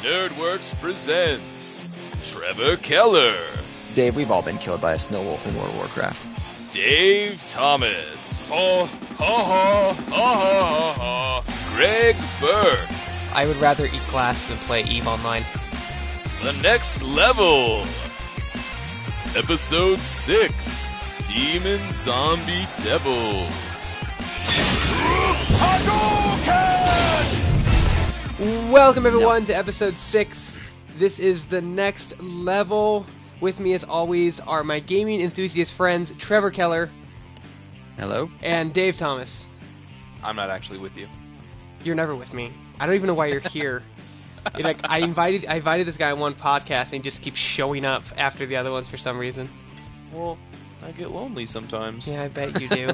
NerdWerkz presents Trevor Keller, Dave, we've all been killed by a snow wolf in World of Warcraft. Dave Thomas, Greg Burke, I would rather eat glass than play EVE Online. The Next Level, Episode 6, Demon Zombie Devils. Welcome everyone to episode 6. This is The Next Level. With me as always are my gaming enthusiast friends Trevor Keller. Hello? And Dave Thomas. I'm not actually with you. You're never with me. I don't even know why you're here. I invited this guy on one podcast and he just keeps showing up after the other ones for some reason. Well, I get lonely sometimes. Yeah, I bet you do.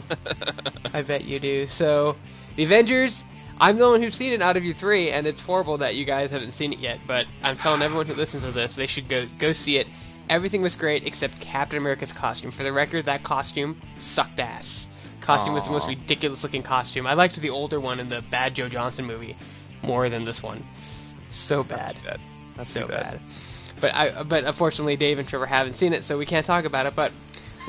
I bet you do. So, The Avengers, I'm the one who's seen it out of you three, and it's horrible that you guys haven't seen it yet, but I'm telling everyone who listens to this, they should go see it. Everything was great except Captain America's costume. For the record, that costume sucked ass. Costume was the most ridiculous looking costume. I liked the older one in the bad Joe Johnson movie more than this one. So bad. That's so too bad. But unfortunately, Dave and Trevor haven't seen it, so we can't talk about it, but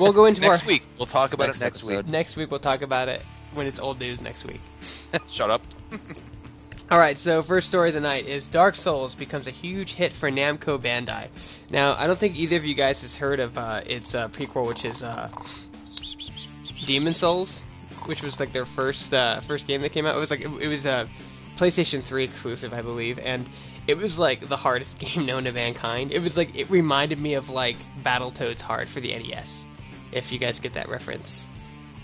we'll go into next week. We'll talk about it next week. Next week we'll talk about it when it's old news next week. Shut up. Alright, so first story of the night is Dark Souls becomes a huge hit for Namco Bandai. Now, I don't think either of you guys has heard of its prequel, which is Demon Souls, which was like their first game that came out. It was a PlayStation 3 exclusive, I believe, and it was like the hardest game known to mankind. It reminded me of like Battletoads hard for the NES, if you guys get that reference.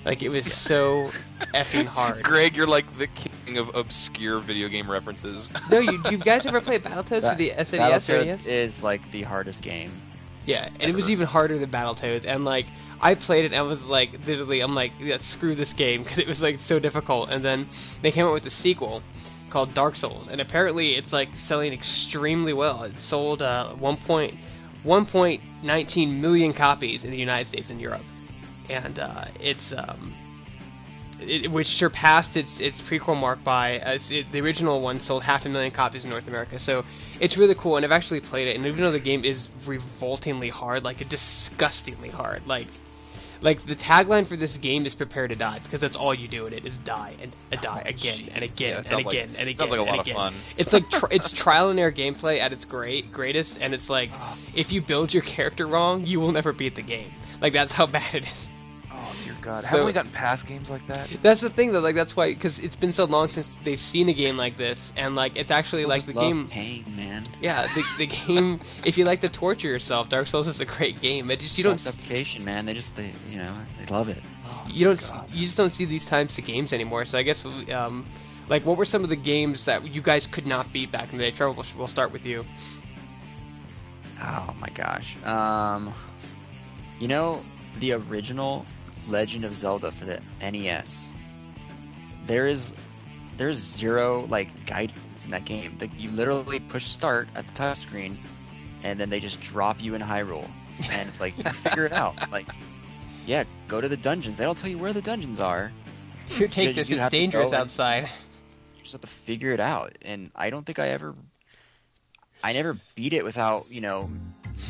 Like, it was so effing hard. Greg, you're like the king of obscure video game references. No, you guys ever play Battletoads for the SNES or NES? Battletoads is like the hardest game. Yeah, and it was even harder than Battletoads, and like, I played it and I was like, literally, I'm like, yeah, screw this game, because it was like so difficult, and then they came out with a sequel called Dark Souls, and apparently it's like selling extremely well. It sold 1.19 million copies in the United States and Europe. And which surpassed its prequel mark by the original one sold 500,000 copies in North America. So it's really cool, and I've actually played it. And even though the game is revoltingly hard, like disgustingly hard, like the tagline for this game is "Prepare to die," because that's all you do in it is die and die again and again and again and again. Sounds like a lot of fun. It's like it's trial and error gameplay at its greatest, and it's like if you build your character wrong, you will never beat the game. Like, that's how bad it is. Oh, dear God. Haven't we gotten past games like that? That's the thing, though. Like, that's why, because it's been so long since they've seen a game like this, and, like, it's actually, like, the game... pain, man. Yeah, the game... If you like to torture yourself, Dark Souls is a great game. It just, you don't... Suffocation, man. They love it. Oh, you just don't see these types of games anymore, so I guess, like, what were some of the games that you guys could not beat back in the day? Trevor, we'll start with you. Oh, my gosh. You know, the original Legend of Zelda for the NES, there's zero like guidance in that game. You literally push start at the touch screen, and then they just drop you in Hyrule, and it's like, you figure it out. Like, yeah, go to the dungeons. They don't tell you where the dungeons are. You take this; it's dangerous outside. You just have to figure it out. And I don't think I never beat it without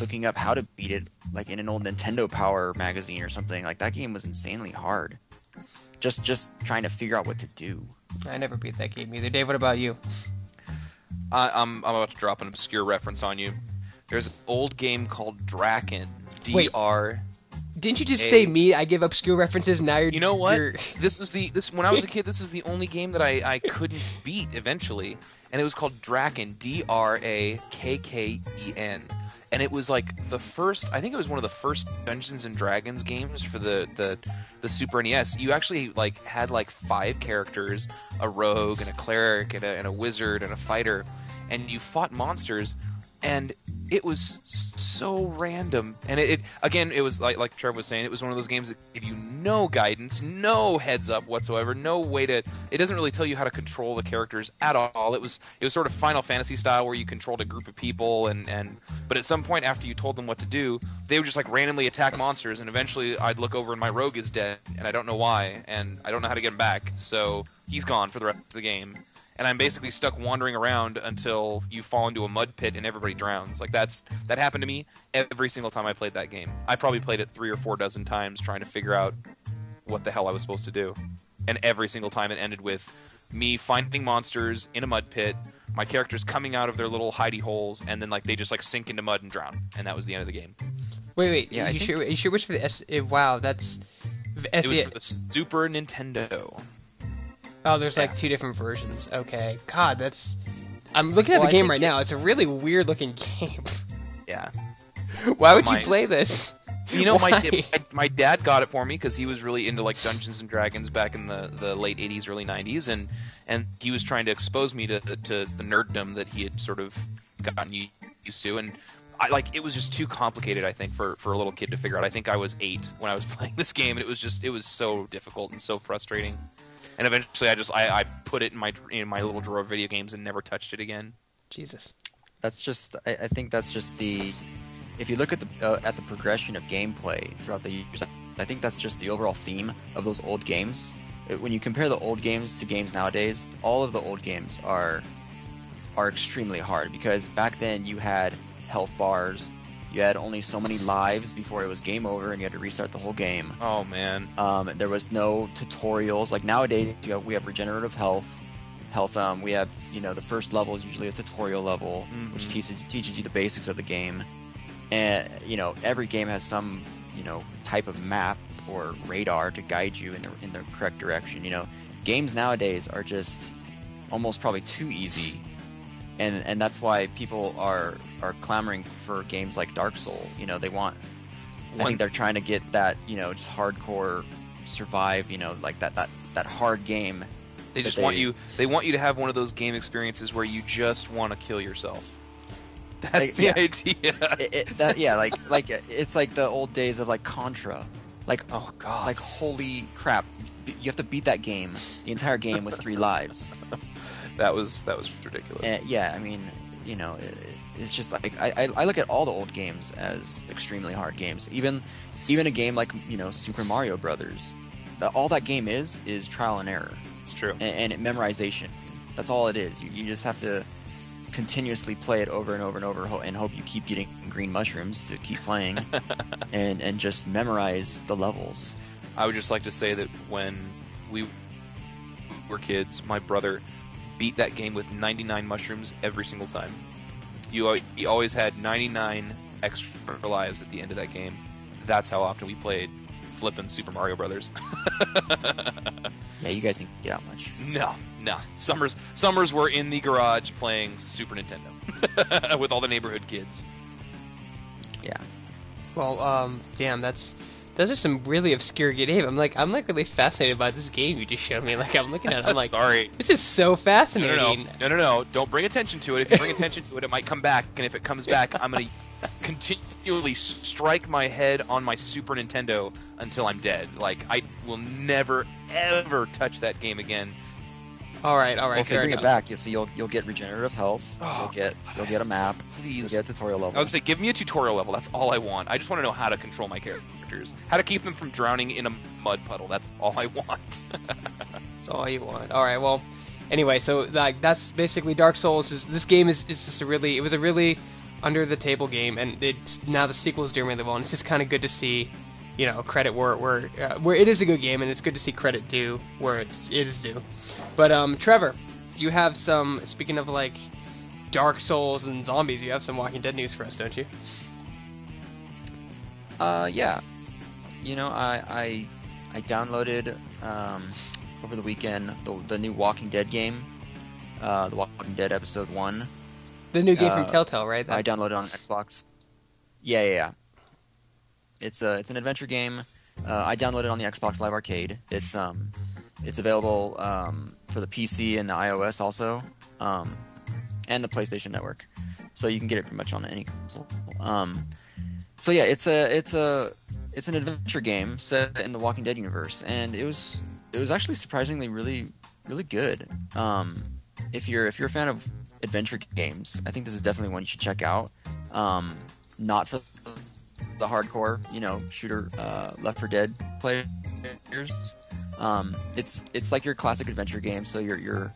looking up how to beat it, like in an old Nintendo Power magazine or something. Like, that game was insanely hard. Just trying to figure out what to do. I never beat that game either. Dave, what about you? I'm about to drop an obscure reference on you. There's an old game called Draken. DR. Didn't you just say me? I give obscure references. Now you're. You know what? When I was a kid, this was the only game that I couldn't beat eventually, and it was called Draken. DRAKKEN. And it was like the first, I think it was one of the first Dungeons and Dragons games for the Super NES. You actually like had like 5 characters, a rogue and a cleric and a wizard and a fighter, and you fought monsters, and it was so random. And it was like Trevor was saying, it was one of those games that gave you no guidance, no heads up whatsoever, no way to. It doesn't really tell you how to control the characters at all. It was sort of Final Fantasy style where you controlled a group of people, but at some point after you told them what to do, they would just like randomly attack monsters, and eventually I'd look over and my rogue is dead, and I don't know why, and I don't know how to get him back, so he's gone for the rest of the game. and I'm basically stuck wandering around until you fall into a mud pit and everybody drowns. Like that happened to me every single time I played that game. I probably played it 3 or 4 dozen times trying to figure out what the hell I was supposed to do, and every single time it ended with me finding monsters in a mud pit, my characters coming out of their little hidey holes, and then like they just like sink into mud and drown, and that was the end of the game. Wait. Yeah, you sure it was for the wow, that's It was for the Super Nintendo. Oh, there's like 2 different versions. Okay. God, that's... I'm looking at the game right now. It's a really weird-looking game. Yeah. Why would you play this? You know, my dad got it for me because he was really into like Dungeons and Dragons back in the late 80s, early 90s, and he was trying to expose me to the nerddom that he had sort of gotten used to, and it was just too complicated, I think, for a little kid to figure out. I think I was 8 when I was playing this game, and it was so difficult and so frustrating. And eventually, I put it in my little drawer of video games and never touched it again. Jesus. That's just. I think that's just the. If you look at the progression of gameplay throughout the years, I think that's just the overall theme of those old games. When you compare the old games to games nowadays, all of the old games are extremely hard, because back then you had health bars, you had only so many lives before it was game over, and you had to restart the whole game. Oh man. There was no tutorials like nowadays. We have regenerative health. We have the first level is usually a tutorial level, which teaches you the basics of the game. And every game has some type of map or radar to guide you in the correct direction. Games nowadays are just almost probably too easy, and that's why people are clamoring for games like Dark Souls. They want. I think they're trying to get that just hardcore survive. Like that hard game. They just want you. They want you to have one of those game experiences where you just want to kill yourself. That's the idea. Like it's like the old days of like Contra. Like, oh god, like holy crap! You have to beat that game, the entire game, with 3 lives. That was ridiculous. I mean, it's just like I look at all the old games as extremely hard games. Even a game like Super Mario Brothers. All that game is trial and error. It's true. And memorization. That's all it is. You just have to continuously play it over and over and over and hope you keep getting green mushrooms to keep playing and just memorize the levels. I would just like to say that when we were kids, my brother beat that game with 99 mushrooms every single time. He always had 99 extra lives at the end of that game. That's how often we played flippin' Super Mario Brothers. Yeah, you guys didn't get out much. No. Summers were in the garage playing Super Nintendo with all the neighborhood kids. Yeah. Well, damn, those are some really obscure games. I'm like really fascinated by this game you just showed me. Like, I'm looking at it, I'm like, sorry, this is so fascinating. No. Don't bring attention to it. If you bring attention to it, it might come back. And if it comes back, I'm gonna continually strike my head on my Super Nintendo until I'm dead. Like, I will never ever touch that game again. All right. Well, if you bring it back, you'll get regenerative health. Oh, you'll get a map. Please, you'll get a tutorial level. I would say, give me a tutorial level. That's all I want. I just want to know how to control my characters, how to keep them from drowning in a mud puddle. That's all I want. That's all you want. All right. Well, anyway, so that's basically Dark Souls. This game is just it was a really under the table game, and now the sequel is doing really well, and it's just kind of good to see, credit where it is a good game, and it's good to see credit due where it is due. But Trevor, you have some, speaking of like Dark Souls and zombies, you have some Walking Dead news for us, don't you? Yeah. I downloaded over the weekend the new Walking Dead game, the Walking Dead Episode 1. The new game from TellTale, right? I downloaded it on Xbox. Yeah. It's an adventure game. I downloaded it on the Xbox Live Arcade. It's available for the PC and the iOS also, and the PlayStation Network. So you can get it pretty much on any console. So yeah, it's an adventure game set in the Walking Dead universe, and it was actually surprisingly really really good. If you're a fan of adventure games, I think this is definitely one you should check out. Not for the hardcore, shooter, Left 4 Dead players. It's like your classic adventure game. So you're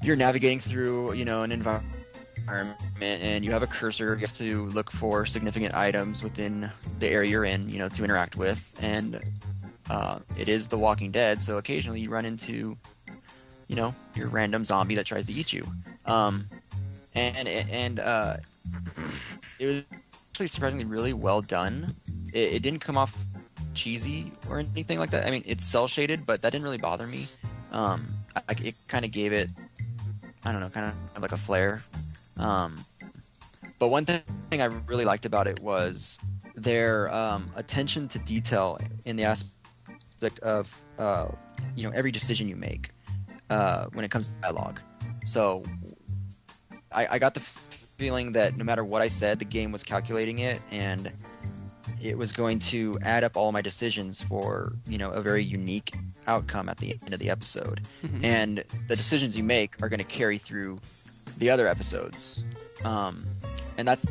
you're navigating through, an environment, and you have a cursor. You have to look for significant items within the area you're in, to interact with. And it is The Walking Dead, so occasionally you run into, your random zombie that tries to eat you. And it was actually surprisingly really well done. It didn't come off cheesy or anything like that. I mean, it's cel shaded, but that didn't really bother me. It kind of gave it, I don't know, kind of like a flair. But one thing I really liked about it was their attention to detail in the aspect of every decision you make when it comes to dialogue. So I got the feeling that no matter what I said, the game was calculating it, and it was going to add up all my decisions for a very unique outcome at the end of the episode. Mm-hmm. And the decisions you make are going to carry through the other episodes. And that's,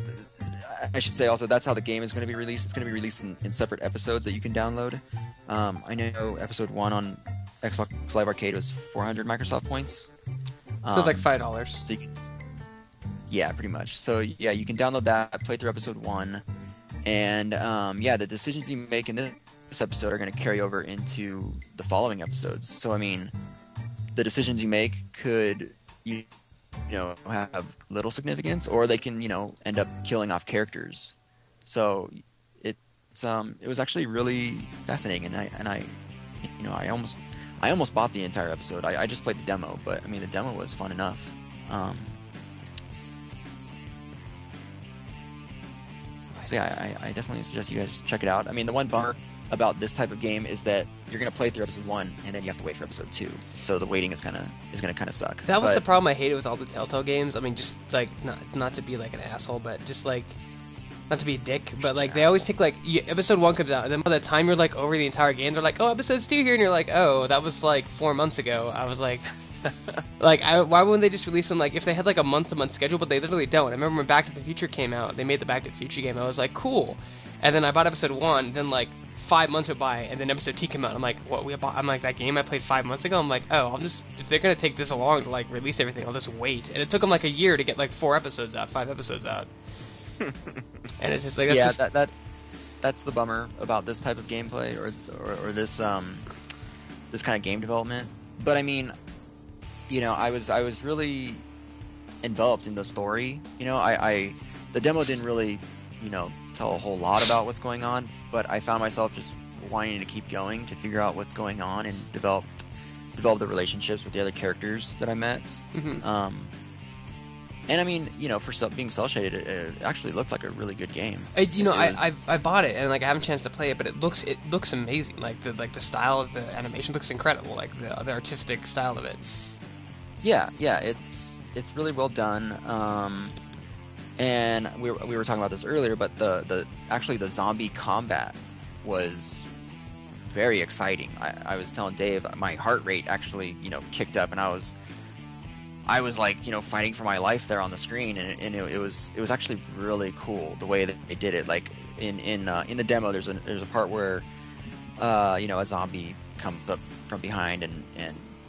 I should say also, that's how the game is going to be released. It's going to be released in separate episodes that you can download. I know episode 1 on Xbox Live Arcade was 400 Microsoft points. So it's like $5. So you can, yeah, pretty much. So yeah, you can download that, play through episode 1, and the decisions you make in this episode are going to carry over into the following episodes. So I mean, the decisions you make could have little significance, or they can end up killing off characters. So it was actually really fascinating, and I almost bought the entire episode. I just played the demo, but I mean the demo was fun enough. So yeah, I definitely suggest you guys check it out. I mean, the one bummer about this type of game is that you're gonna play through episode 1 and then you have to wait for episode 2. So the waiting is gonna kind of suck. That was the problem I hated with all the TellTale games. I mean, just like not to be like an asshole, but just like not to be a dick, but like they always take like episode 1 comes out, and then by the time you're like over the entire game, they're like, oh, episode's 2 here, and you're like, oh, that was like 4 months ago. I was like. Why wouldn't they just release them like if they had like a month-to-month schedule? But they literally don't. I remember when Back to the Future came out, they made the Back to the Future game. I was like, cool. And then I bought episode 1. Then like 5 months went by, and then episode 2 came out. I'm like, what? I'm like, that game I played 5 months ago. I'm like, oh, if they're gonna take this long to like release everything, I'll just wait. And it took them like a year to get like 5 episodes out. And it's just like that's the bummer about this type of gameplay or this this kind of game development. But I mean, I was really enveloped in the story. The demo didn't really, tell a whole lot about what's going on, but I found myself just wanting to keep going to figure out what's going on and develop the relationships with the other characters that I met. Mm-hmm. And I mean, for being cel shaded, it actually looked like a really good game. I bought it and like I haven't a chance to play it, but it looks amazing. Like the style of the animation looks incredible. Like the artistic style of it. Yeah, it's really well done. And we were talking about this earlier, but the zombie combat was very exciting. I was telling Dave, my heart rate actually kicked up, and I was like fighting for my life there on the screen, and it was actually really cool the way that they did it. Like in the demo, there's a part where a zombie comes up from behind and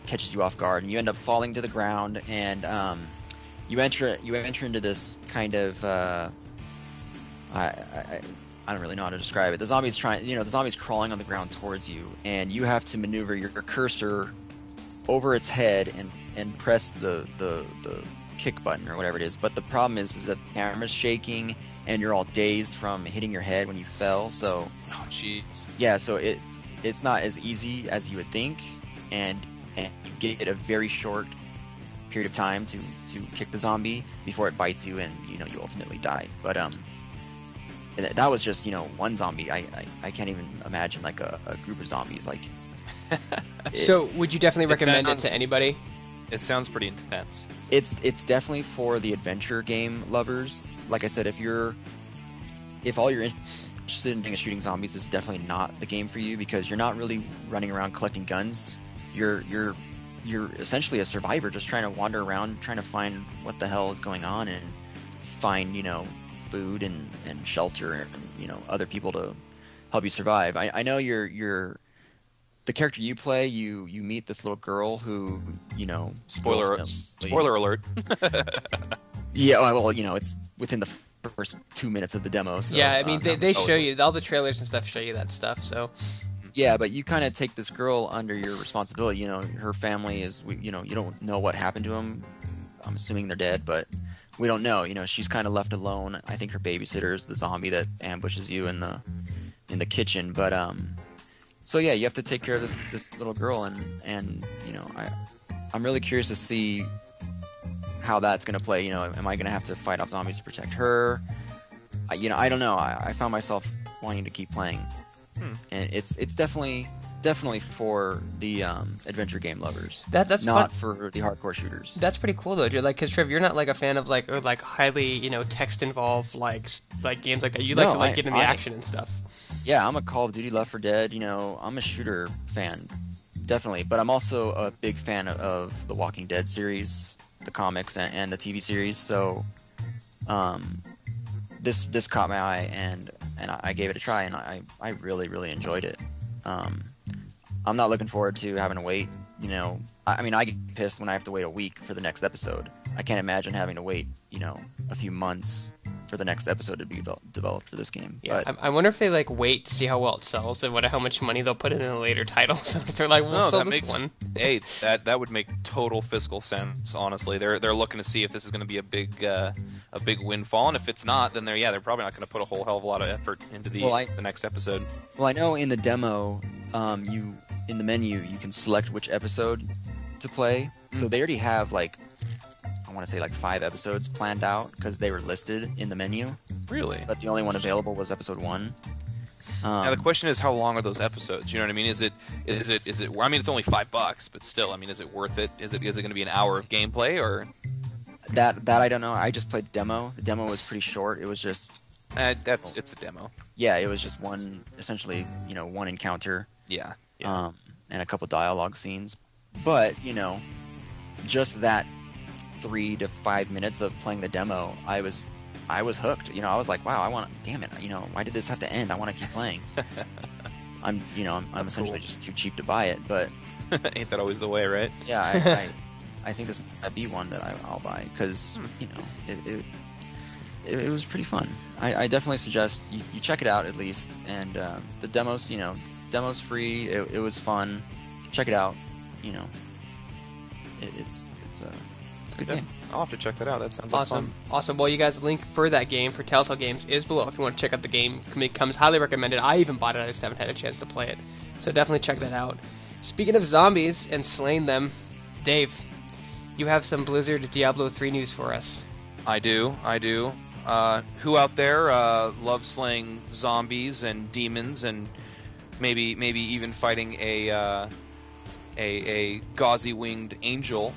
catches you off guard, and you end up falling to the ground, and you enter into this kind of I don't really know how to describe it. The zombie's crawling on the ground towards you, and you have to maneuver your cursor over its head and press the kick button or whatever it is. But the problem is that the camera's shaking and you're all dazed from hitting your head when you fell. So jeez. Yeah, so it's not as easy as you would think, and you get a very short period of time to kick the zombie before it bites you, and you ultimately die. But that was just one zombie. I can't even imagine like a group of zombies. Like so would you definitely recommend it to anybody? It sounds pretty intense. It's definitely for the adventure game lovers. Like I said, if all you're interested in doing is shooting zombies, this is definitely not the game for you, because you're not really running around collecting guns. You're essentially a survivor, just trying to wander around, trying to find what the hell is going on, and find food and shelter and other people to help you survive. I know you're the character you play, you meet this little girl who, you know, Spoiler alert. Yeah, well, you know, it's within the first 2 minutes of the demo. So, yeah, I mean, they show it. you, all the trailers and stuff show you that stuff, so... Yeah, but you kind of take this girl under your responsibility. You know, her family is, you know, you don't know what happened to them. I'm assuming they're dead, but we don't know. You know, she's kind of left alone. I think her babysitter is the zombie that ambushes you in the kitchen. But so yeah, you have to take care of this little girl, and you know, I'm really curious to see how that's gonna play. You know, am I gonna have to fight off zombies to protect her? You know, I don't know. I found myself wanting to keep playing. And it's definitely for the adventure game lovers. That's not fun. for the hardcore shooters. That's pretty cool though, dude. Like, cause Trev, you're not like a fan of like highly, you know, text involved like games like that. You like to like get in the action and stuff. Yeah, I'm a Call of Duty, Left 4 Dead. You know, I'm a shooter fan, definitely. But I'm also a big fan of the Walking Dead series, the comics, and the TV series. So, this caught my eye, and I gave it a try, and I really enjoyed it. I'm not looking forward to having to wait. You know, I mean, I get pissed when I have to wait a week for the next episode. I can't imagine having to wait, you know, a few months for the next episode to be developed for this game. Yeah, but, I wonder if they like wait to see how well it sells and how much money they'll put in a later title. So if they're like, we'll sell this one. Hey, that would make total fiscal sense. Honestly, they're looking to see if this is going to be a big windfall, and if it's not, then they're probably not going to put a whole hell of a lot of effort into the next episode. Well, I know in the demo, in the menu you can select which episode to play. So they already have like, I want to say like 5 episodes planned out because they were listed in the menu. Really? But the only one available was episode 1. Now the question is, how long are those episodes? You know what I mean? Is it? I mean, it's only $5, but still, I mean, is it worth it? Is it going to be an hour of gameplay or? That I don't know. I just played the demo. The demo was pretty short. It was just. It's a demo. Yeah, it was just essentially, you know, one encounter. Yeah. And a couple dialogue scenes, but you know, just that 3 to 5 minutes of playing the demo, I was hooked. You know, I was like, wow, damn it, you know, why did this have to end? I want to keep playing. I'm essentially just too cheap to buy it, but ain't that always the way, right? Yeah, I think this might be one that I'll buy because you know it was pretty fun. I definitely suggest you check it out at least, and the demo's free. It was fun. Check it out. You know, it's a good game. I'll have to check that out. That sounds awesome. Like fun. Awesome. Well, you guys, link for that game for TellTale Games is below if you want to check out the game. It comes highly recommended. I even bought it. I just haven't had a chance to play it. So definitely check that out. Speaking of zombies and slaying them, Dave, you have some Blizzard Diablo 3 news for us. I do. Who out there loves slaying zombies and demons and maybe even fighting a gauzy-winged angel?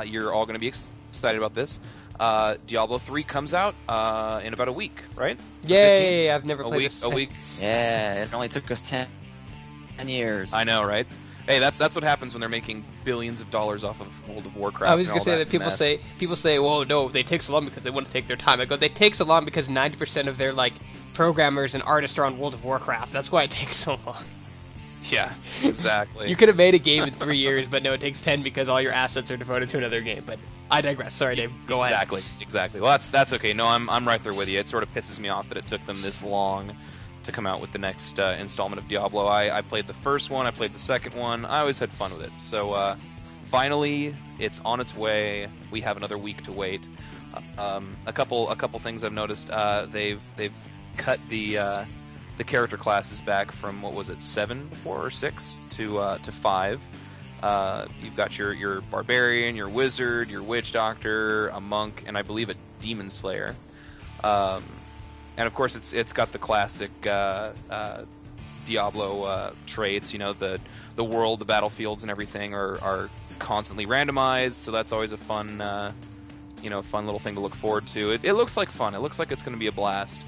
You're all going to be excited about this. Diablo 3 comes out in about a week, right? Yay! I've never played this. A week. Yeah, it only took us 10 years. I know, right? Hey, that's what happens when they're making billions of dollars off of World of Warcraft. I was going to say that people say, well, no, they take so long because they want to take their time. I go, they take so long because 90% of their like programmers and artists are on World of Warcraft. That's why it takes so long. Yeah, exactly. You could have made a game in 3 years, but no, it takes 10 because all your assets are devoted to another game. But I digress. Sorry, Dave. Go ahead. Exactly. Well, that's okay. No, I'm right there with you. It sort of pisses me off that it took them this long to come out with the next installment of Diablo. I played the first one. I played the second one. I always had fun with it. So finally, it's on its way. We have another week to wait. A couple things I've noticed. They've cut the character classes back from, what was it, 7 before or 6 to 5. You've got your barbarian, your wizard, your witch doctor, a monk, and I believe a demon slayer. And of course, it's got the classic Diablo traits. You know, the world, the battlefields, and everything are constantly randomized. So that's always a fun little thing to look forward to. It looks like fun. It looks like it's going to be a blast.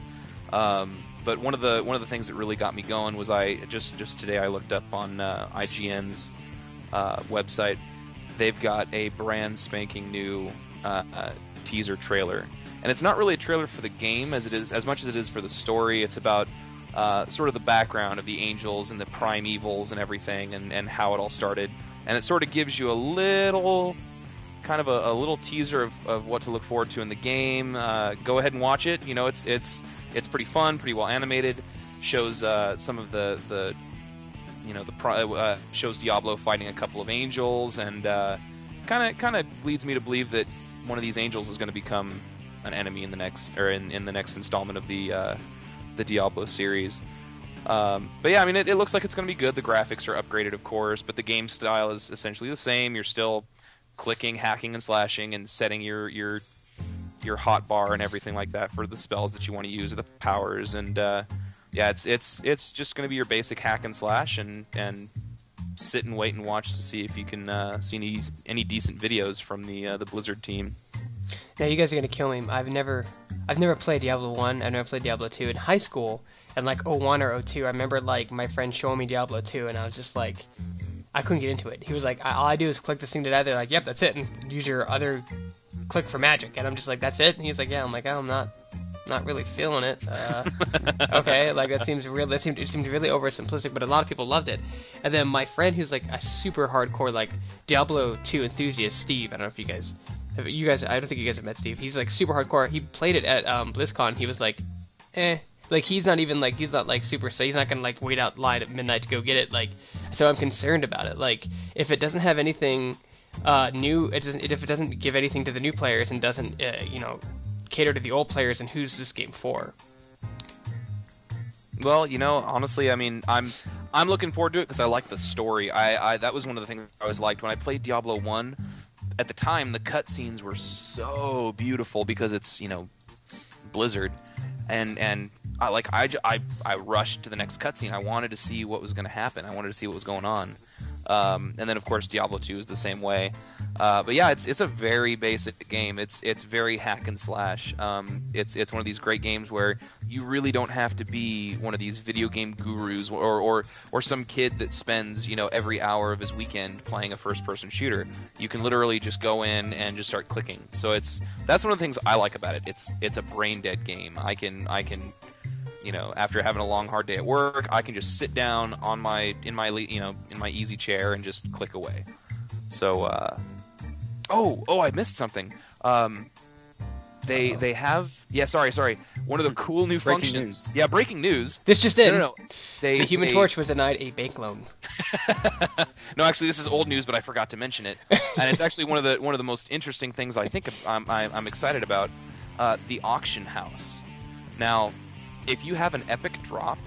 But one of the things that really got me going was I just today I looked up on IGN's website. They've got a brand spanking new teaser trailer, and it's not really a trailer for the game as much as it is for the story. It's about sort of the background of the angels and the primevals and everything, and how it all started. And it sort of gives you a little kind of a little teaser of what to look forward to in the game. Go ahead and watch it. You know, it's pretty fun, pretty well animated. Shows some of the shows Diablo fighting a couple of angels, and kind of leads me to believe that one of these angels is going to become an enemy in the next installment of the Diablo series. But yeah, I mean, it looks like it's going to be good. The graphics are upgraded, of course, but the game style is essentially the same. You're still clicking, hacking, and slashing, and setting your hot bar and everything like that for the spells that you want to use, the powers, and yeah, it's just going to be your basic hack and slash, and sit and wait and watch to see if you can see any decent videos from the Blizzard team. Now you guys are gonna kill me. I've never played Diablo 1. I've never played Diablo 2 in high school. And like 01 or 02, I remember like my friend showing me Diablo 2, and I was just like, I couldn't get into it. He was like, all I do is click this thing to die. They're like, yep, that's it, and use your other click for magic. And I'm just like, that's it. And he's like, yeah. I'm like, oh, I'm not really feeling it. Okay, like it seems really oversimplistic, but a lot of people loved it. And then my friend, who's like a super hardcore like Diablo 2 enthusiast, Steve. I don't know if you guys, I don't think you guys have met Steve. He's like super hardcore. He played it at BlizzCon. He was like, like he's not super. So he's not gonna like wait out line at midnight to go get it. Like, so I'm concerned about it. Like, if it doesn't have anything new, if it doesn't give anything to the new players and doesn't cater to the old players, and who's this game for? Well, honestly, I mean, I'm looking forward to it because I like the story. I that was one of the things I always liked when I played Diablo 1. At the time, the cutscenes were so beautiful because it's Blizzard, and I rushed to the next cutscene. I wanted to see what was going to happen. I wanted to see what was going on. And then, of course, Diablo 2 is the same way. But yeah, it's a very basic game. It's very hack and slash. It's one of these great games where you really don't have to be one of these video game gurus or some kid that spends every hour of his weekend playing a first-person shooter. You can literally just go in and just start clicking. So that's one of the things I like about it. It's a brain-dead game. I can after having a long hard day at work, I can just sit down in my easy chair and just click away. So I missed something. They have sorry. One of the cool new functions. News. Yeah, breaking news. This just in. No. The Human Torch was denied a bank loan. No, actually, this is old news, but I forgot to mention it. And it's actually one of the most interesting things I think I'm excited about. The auction house. Now, if you have an epic drop,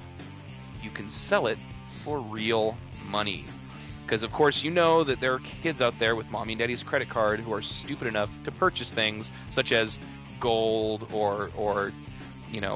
you can sell it for real money. Because, of course, that there are kids out there with mommy and daddy's credit card who are stupid enough to purchase things such as gold or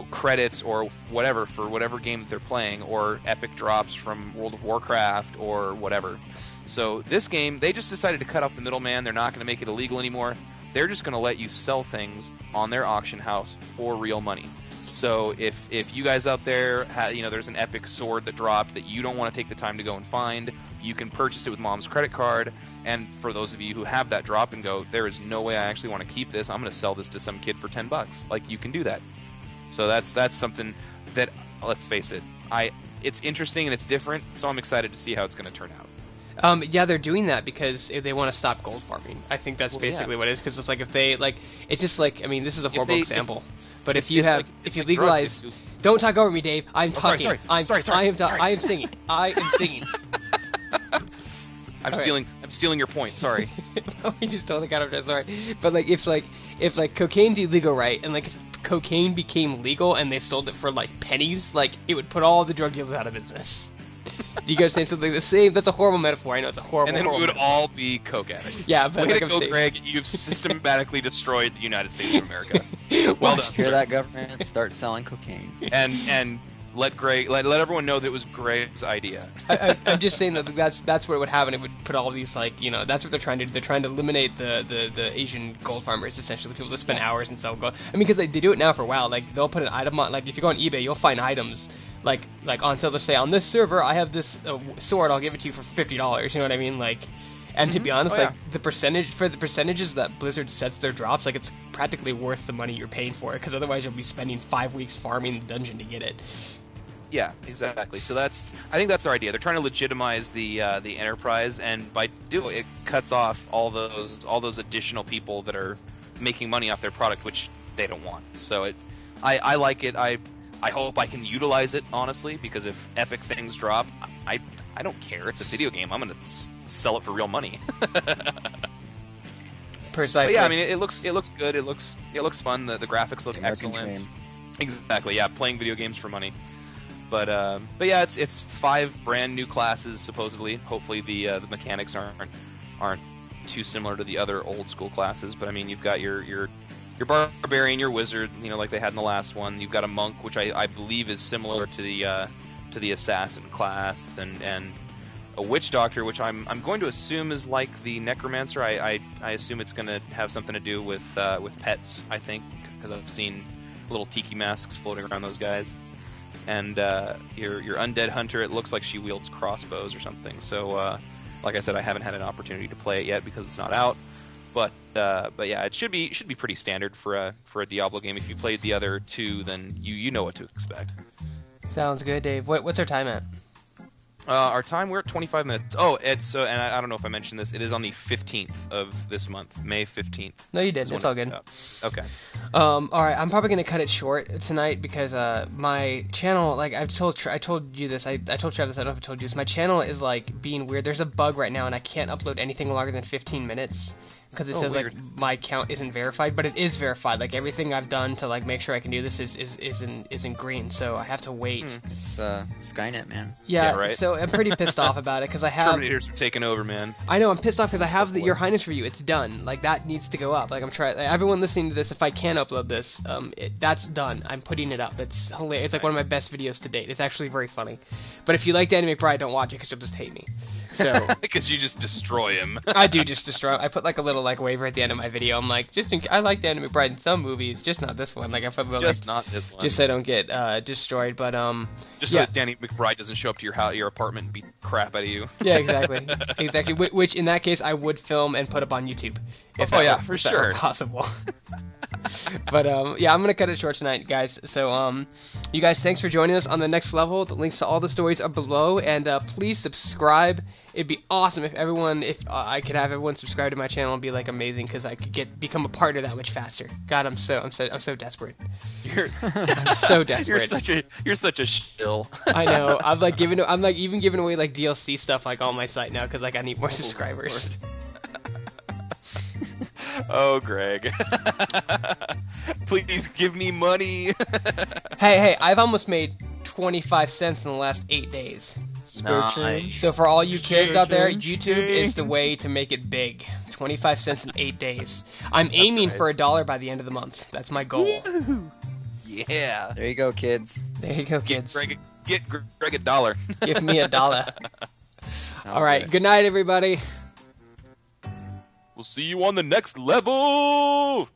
credits or whatever for whatever game that they're playing, or epic drops from World of Warcraft or whatever. So this game, they just decided to cut out the middleman. They're not going to make it illegal anymore. They're just going to let you sell things on their auction house for real money. So if you guys out there, there's an epic sword that dropped that you don't want to take the time to go and find, you can purchase it with mom's credit card. And for those of you who have that drop and go, there is no way I actually want to keep this, I'm going to sell this to some kid for $10. Like, you can do that. So that's something that, let's face it, it's interesting and it's different. So I'm excited to see how it's going to turn out. Yeah, they're doing that because they want to stop gold farming. I think that's basically what it is. Because it's like if they it's just like, I mean, this is a horrible example. But if you legalize, don't talk over me, Dave. I'm talking. Sorry. I am singing. I am singing. I'm stealing your point. Sorry. We just totally got over. Sorry, but if cocaine's illegal, right? And if cocaine became legal and they sold it for pennies, it would put all the drug dealers out of business. Do you guys say something the same? That's a horrible metaphor. I know it's a horrible. And then we would metaphor. all be coke addicts. Yeah, but way to go, Greg! You've systematically destroyed the United States of America. Well done, Hear sir. that, government? Start selling cocaine. And let everyone know that it was Greg's idea. I'm just saying that's what would happen. It would put all these that's what they're trying to do. They're trying to eliminate the Asian gold farmers, essentially, people that spend hours and sell gold. I mean, because they do it now for a while. They'll put an item on. If you go on eBay, you'll find items like on sale. They'll say, on this server, I have this sword. I'll give it to you for $50. You know what I mean? And to be honest, the percentages that Blizzard sets their drops, it's practically worth the money you're paying for it. Because otherwise, you'll be spending 5 weeks farming the dungeon to get it. Yeah, exactly. So I think that's their idea. They're trying to legitimize the enterprise, and by doing it cuts off all those additional people that are making money off their product, which they don't want. So I like it. I hope I can utilize it, honestly, because if epic things drop, I don't care. It's a video game. I'm gonna sell it for real money. Precisely. But yeah, I mean, it looks good. It looks fun. The graphics look excellent. Dream. Exactly. Yeah, playing video games for money. But yeah, it's 5 brand new classes supposedly. Hopefully the mechanics aren't too similar to the other old school classes. But I mean, you've got your barbarian, your wizard, like they had in the last one. You've got a monk, which I believe is similar to the assassin class, and a witch doctor, which I'm going to assume is like the necromancer. I assume it's going to have something to do with pets. I think, because I've seen little tiki masks floating around those guys. And your undead hunter, it looks like she wields crossbows or something. So, like I said, I haven't had an opportunity to play it yet because it's not out. But yeah, it should be pretty standard for a Diablo game. If you played the other 2, then you know what to expect. Sounds good, Dave. What's our time at? Our time, we're at 25 minutes. Oh, Ed, and I don't know if I mentioned this. It is on the 15th of this month, May 15th. No, you did. It's all good. Okay. All right, I'm probably gonna cut it short tonight because my channel, like I told you this. I told Travis. I don't know if I told you this. My channel is like being weird. There's a bug right now, and I can't upload anything longer than 15 minutes. Because it says weird. like my account isn't verified, but it is verified. Like everything I've done to like make sure I can do this is in green, so I have to wait. It's Skynet, man. Yeah, right. So I'm pretty pissed off about it because I have. Terminators are taking over, man. I know I'm pissed off because I have the Your Highness review. It's done. Like that needs to go up. Like I'm trying. Like, everyone listening to this, if I can upload this, that's done. I'm putting it up. It's hilarious. It's like one of my best videos to date. It's actually very funny. But if you like Danny McBride, don't watch it because you'll just hate me. So because you just destroy him. I do just destroy. I put like a little like waiver at the end of my video. I'm like, I like Danny McBride in some movies, just not this one. Like I put a little, just not this one. just so I don't get destroyed. But just so that Danny McBride doesn't show up to your apartment and beat the crap out of you. Yeah, exactly, exactly. Which in that case I would film and put up on YouTube. If yeah, that for were sure. possible. But yeah, I'm gonna cut it short tonight, guys. So you guys, thanks for joining us on the next level. The links to all the stories are below, and please subscribe. It'd be awesome if I could have everyone subscribe to my channel. It'd be like amazing because I could become a partner that much faster. God, I'm so desperate. I'm so desperate. You're such a shill. I know. I'm even giving away like DLC stuff like on my site now because like I need more subscribers. Oh, Greg. Please give me money. Hey, I've almost made 25 cents in the last 8 days. Nice. So for all you kids out there, YouTube is the way to make it big. 25 cents in 8 days. I'm aiming for $1 by the end of the month. That's my goal. Yeah. There you go, kids. There you go, kids. Get Greg $1. Give me $1. All right. Good night, everybody. We'll see you on the next level.